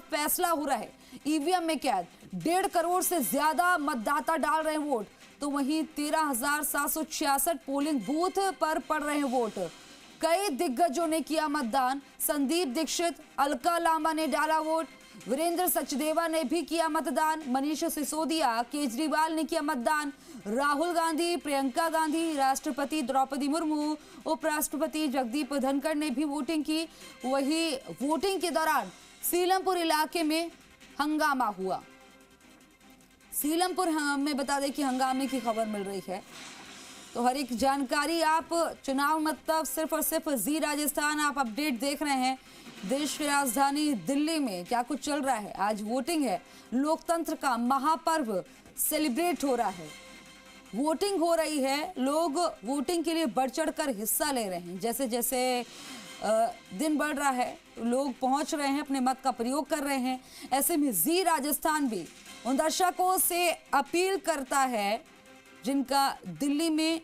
फैसला हो रहा है। ईवीएम में कैद 1.5 करोड़ से ज्यादा मतदाता डाल रहे हैं वोट, तो वहीं 13,766 पोलिंग बूथ पर पड़ रहे हैं वोट। कई दिग्गजों ने किया मतदान। संदीप दीक्षित, अलका लांबा ने डाला वोट, वीरेंद्र सचदेवा ने भी किया मतदान, मनीष सिसोदिया, केजरीवाल ने किया मतदान, राहुल गांधी, प्रियंका गांधी, राष्ट्रपति द्रौपदी मुर्मू, उपराष्ट्रपति जगदीप धनखड़ ने भी वोटिंग की। वही वोटिंग के दौरान सीलमपुर इलाके में हंगामा हुआ। सीलमपुर में बता दें कि हंगामे की खबर मिल रही है, तो हर एक जानकारी आप चुनाव मतलब सिर्फ और सिर्फ जी राजस्थान आप अपडेट देख रहे हैं। देश की राजधानी दिल्ली में क्या कुछ चल रहा है। आज वोटिंग है, लोकतंत्र का महापर्व सेलिब्रेट हो रहा है, वोटिंग हो रही है, लोग वोटिंग के लिए बढ़ चढ़ कर हिस्सा ले रहे हैं। जैसे जैसे दिन बढ़ रहा है लोग पहुंच रहे हैं, अपने मत का प्रयोग कर रहे हैं। ऐसे में जी राजस्थान भी उन दर्शकों से अपील करता है जिनका दिल्ली में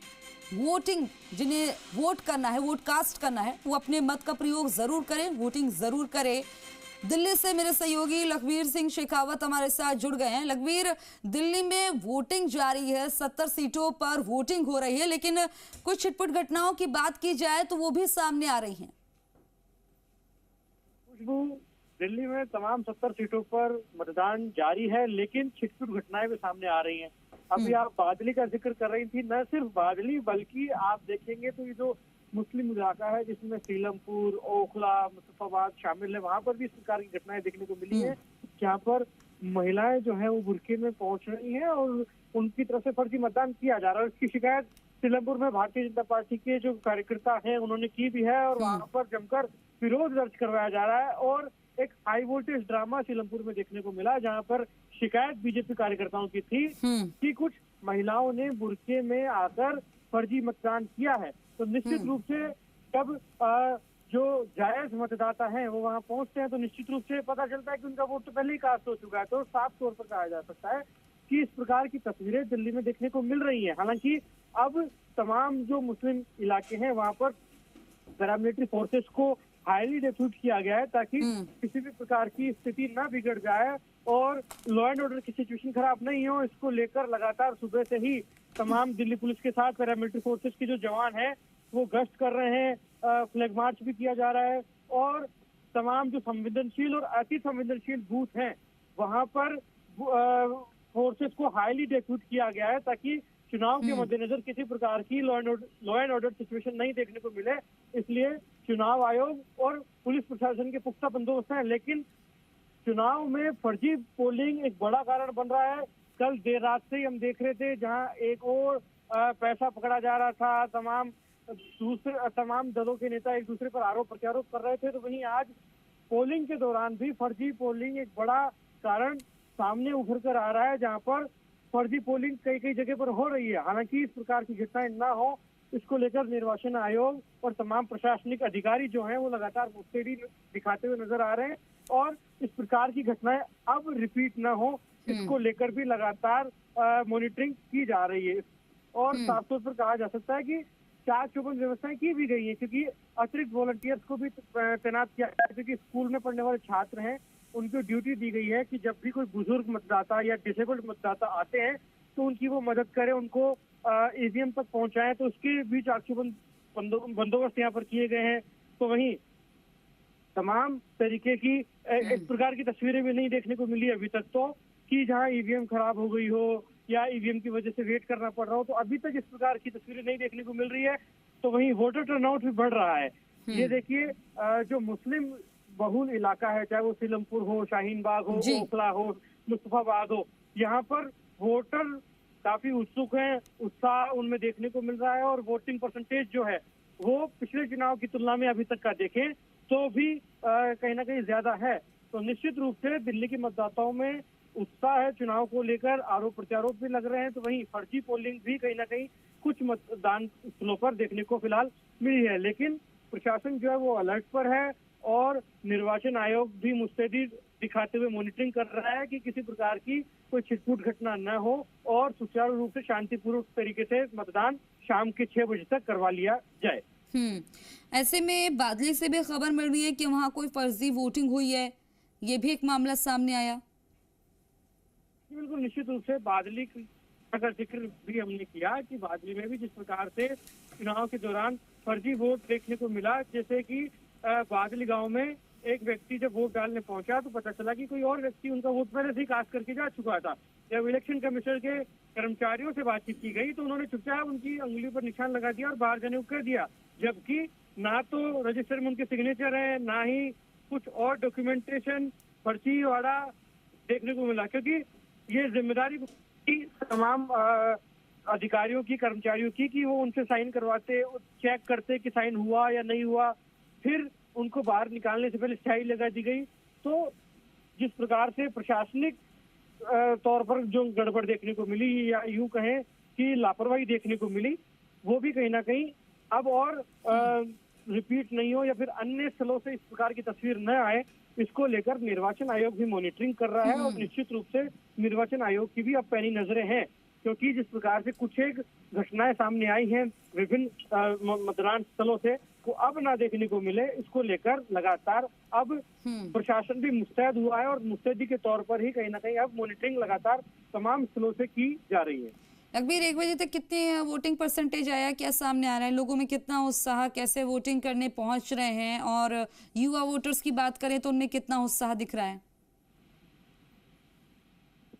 वोटिंग, जिन्हें वोट करना है, वोट कास्ट करना है, वो अपने मत का प्रयोग जरूर करें, वोटिंग जरूर करें। दिल्ली से मेरे सहयोगी लखवीर सिंह शेखावत हमारे साथ जुड़ गए हैं। लखवीर, दिल्ली में वोटिंग जारी है, 70 सीटों पर वोटिंग हो रही है, लेकिन कुछ छिटपुट घटनाओं की बात की जाए तो वो भी सामने आ रही हैं। दिल्ली में तमाम 70 सीटों पर मतदान जारी है, लेकिन छिटपुट घटनाएं भी सामने आ रही हैं। अभी आप बादली का जिक्र कर रही थी, न सिर्फ बादली बल्कि आप देखेंगे तो ये जो मुस्लिम इलाका है जिसमें सीलमपुर, ओखला, मुजफ्फराबाद शामिल है, वहां पर भी इस प्रकार की घटनाएं देखने को मिली है, जहाँ पर महिलाएं जो है वो बुर्के में पहुंच रही हैं और उनकी तरफ से फर्जी मतदान किया जा रहा है। इसकी शिकायत सीलमपुर में भारतीय जनता पार्टी के जो कार्यकर्ता हैं उन्होंने की भी है और वहां पर जमकर विरोध दर्ज करवाया जा रहा है। और एक हाई वोल्टेज ड्रामा सीलमपुर में देखने को मिला, जहां पर शिकायत बीजेपी कार्यकर्ताओं की थी कि कुछ महिलाओं ने बुर्के में आकर फर्जी मतदान किया है। तो निश्चित रूप से जब जो जायज मतदाता हैं वो वहां पहुंचते हैं तो निश्चित रूप से पता चलता है कि उनका वोट तो पहले ही कास्ट हो चुका है। तो साफ तौर पर कहा जा सकता है कि इस प्रकार की तस्वीरें दिल्ली में देखने को मिल रही हैं। हालांकि अब तमाम जो मुस्लिम इलाके हैं वहां पर पैरामिलिट्री फोर्सेस को हाईली डिप्यूट किया गया है ताकि किसी भी प्रकार की स्थिति न बिगड़ जाए और लॉ एंड ऑर्डर की सिचुएशन खराब नहीं हो। इसको लेकर लगातार सुबह से ही तमाम दिल्ली पुलिस के साथ पैरामिलिट्री फोर्सेस के जो जवान हैं वो गश्त कर रहे हैं, फ्लैग मार्च भी किया जा रहा है और तमाम जो संवेदनशील और अति संवेदनशील बूथ हैं वहां पर फोर्सेस को हाईली डिप्यूट किया गया है ताकि चुनाव के मद्देनजर किसी प्रकार की लॉ एंड ऑर्डर सिचुएशन नहीं देखने को मिले। इसलिए चुनाव आयोग और पुलिस प्रशासन के पुख्ता बंदोबस्त हैं, लेकिन चुनाव में फर्जी पोलिंग एक बड़ा कारण बन रहा है। कल देर रात से ही हम देख रहे थे जहां एक और पैसा पकड़ा जा रहा था, तमाम दलों के नेता एक दूसरे पर आरोप प्रत्यारोप कर रहे थे, तो वहीं आज पोलिंग के दौरान भी फर्जी पोलिंग एक बड़ा कारण सामने उभर कर आ रहा है, जहां पर फर्जी पोलिंग कई कई जगह पर हो रही है। हालांकि इस प्रकार की घटनाएं ना हो, इसको लेकर निर्वाचन आयोग और तमाम प्रशासनिक अधिकारी जो हैं वो लगातार मुस्तैदी दिखाते हुए नजर आ रहे हैं और इस प्रकार की घटनाएं अब रिपीट ना हो, इसको लेकर भी लगातार मॉनिटरिंग की जा रही है। और साफ तौर पर कहा जा सकता है कि चाक चौबंद व्यवस्थाएं की भी गई है, क्योंकि अतिरिक्त वॉलंटियर्स को भी तैनात किया गया है, क्योंकि स्कूल में पढ़ने वाले छात्र हैं उनको ड्यूटी दी गई है कि जब भी कोई बुजुर्ग मतदाता या डिसेबल्ड मतदाता आते हैं तो उनकी वो मदद करें, उनको ईवीएम तक पहुंचाएं। तो उसके भी चाक चौबंद बंदोबस्त यहाँ पर किए गए हैं। तो वहीं तमाम तरीके की इस प्रकार की तस्वीरें भी नहीं देखने को मिली अभी तक तो कि जहां ईवीएम खराब हो गई हो या ईवीएम की वजह से वेट करना पड़ रहा हो, तो अभी तक इस प्रकार की तस्वीरें नहीं देखने को मिल रही है। तो वहीं वोटर टर्नआउट भी बढ़ रहा है। ये देखिए जो मुस्लिम बहुल इलाका है, चाहे वो सीलमपुर हो, शाहीन बाग हो, ओखला हो, मुजफ्फराबाद हो, यहाँ पर वोटर काफी उत्सुक हैं, उत्साह उनमें देखने को मिल रहा है और वोटिंग परसेंटेज जो है वो पिछले चुनाव की तुलना में अभी तक का देखें तो भी कहीं ना कहीं ज्यादा है। तो निश्चित रूप से दिल्ली के मतदाताओं में उत्साह है, चुनाव को लेकर आरोप प्रत्यारोप भी लग रहे हैं। तो वहीं फर्जी पोलिंग भी कहीं ना कहीं कुछ मतदान स्थलों पर देखने को फिलहाल मिली है, लेकिन प्रशासन जो है वो अलर्ट पर है और निर्वाचन आयोग भी मुस्तैदी दिखाते हुए मॉनिटरिंग कर रहा है कि किसी प्रकार की कोई छिटपुट घटना न हो और सुचारू रूप से शांतिपूर्वक तरीके से मतदान शाम के 6 बजे तक करवा लिया जाए। ऐसे में बादली से भी खबर मिल रही है कि वहाँ कोई फर्जी वोटिंग हुई है ये भी एक मामला सामने आया। बिल्कुल, निश्चित रूप से बादली अगर जिक्र भी हमने किया कि बादली में भी जिस प्रकार से चुनाव के दौरान फर्जी वोट देखने को मिला, जैसे कि बादली गांव में एक व्यक्ति जब वोट डालने पहुंचा तो पता चला कि कोई और व्यक्ति उनका वोट पहले से ही कास्ट करके जा चुका था। जब इलेक्शन कमीशन के कर्मचारियों से बातचीत की गई तो उन्होंने चुपचाप उनकी अंगुली पर निशान लगा दिया और बाहर जाने को कह दिया, जबकि ना तो रजिस्टर में उनके सिग्नेचर है, ना ही कुछ और डॉक्यूमेंटेशन फर्जीवाड़ा देखने को मिला। क्योंकि ये जिम्मेदारी तमाम अधिकारियों की, कर्मचारियों की, कि वो उनसे साइन करवाते, चेक करते कि साइन हुआ या नहीं हुआ, फिर उनको बाहर निकालने से पहले स्याही लगा दी गई। तो जिस प्रकार से प्रशासनिक तौर पर जो गड़बड़ देखने को मिली या यूं कहें कि लापरवाही देखने को मिली, वो भी कहीं ना कहीं अब और रिपीट नहीं हो या फिर अन्य स्थलों से इस प्रकार की तस्वीर न आए, इसको लेकर निर्वाचन आयोग भी मॉनिटरिंग कर रहा है। और निश्चित रूप से निर्वाचन आयोग की भी अब पैनी नजरें हैं, क्योंकि जिस प्रकार से कुछ एक घटनाएं सामने आई हैं विभिन्न मतदान स्थलों से, वो अब ना देखने को मिले, इसको लेकर लगातार अब प्रशासन भी मुस्तैद हुआ है और मुस्तैदी के तौर पर ही कहीं ना कहीं अब मॉनिटरिंग लगातार तमाम स्थलों से की जा रही है। रघबीर, 1 बजे तक कितनी वोटिंग परसेंटेज आया, क्या सामने आ रहा है, लोगों में कितना उत्साह, कैसे वोटिंग करने पहुंच रहे हैं, और युवा वोटर्स की बात करें तो उनमें कितना उत्साह दिख रहा है?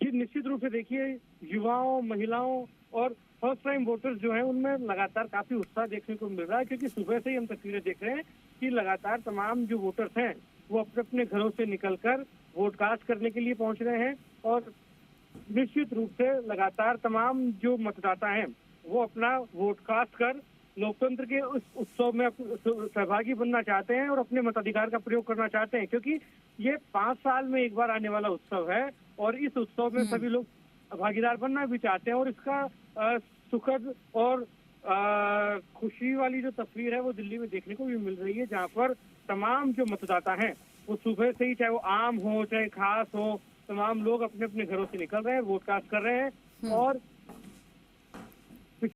जी, निश्चित रूप से देखिए, युवाओं, महिलाओं और फर्स्ट टाइम वोटर्स जो हैं उनमें लगातार काफी उत्साह देखने को मिल रहा है, क्योंकि सुबह से ही हम तस्वीरें देख रहे हैं कि लगातार तमाम जो वोटर्स हैं वो अपने अपने घरों से निकलकर वोट कास्ट करने के लिए पहुंच रहे हैं। और निश्चित रूप से लगातार तमाम जो मतदाता हैं वो अपना वोट कास्ट कर लोकतंत्र के उस उत्सव में सहभागी बनना चाहते हैं और अपने मताधिकार का प्रयोग करना चाहते हैं, क्योंकि ये 5 साल में एक बार आने वाला उत्सव है और इस उत्सव में सभी लोग भागीदार बनना भी चाहते हैं। और इसका सुखद और खुशी वाली जो तस्वीर है वो दिल्ली में देखने को भी मिल रही है, जहाँ पर तमाम जो मतदाता हैं वो सुबह से ही, चाहे वो आम हो चाहे खास हो, तमाम लोग अपने अपने घरों से निकल रहे हैं, वोट कास्ट कर रहे हैं। और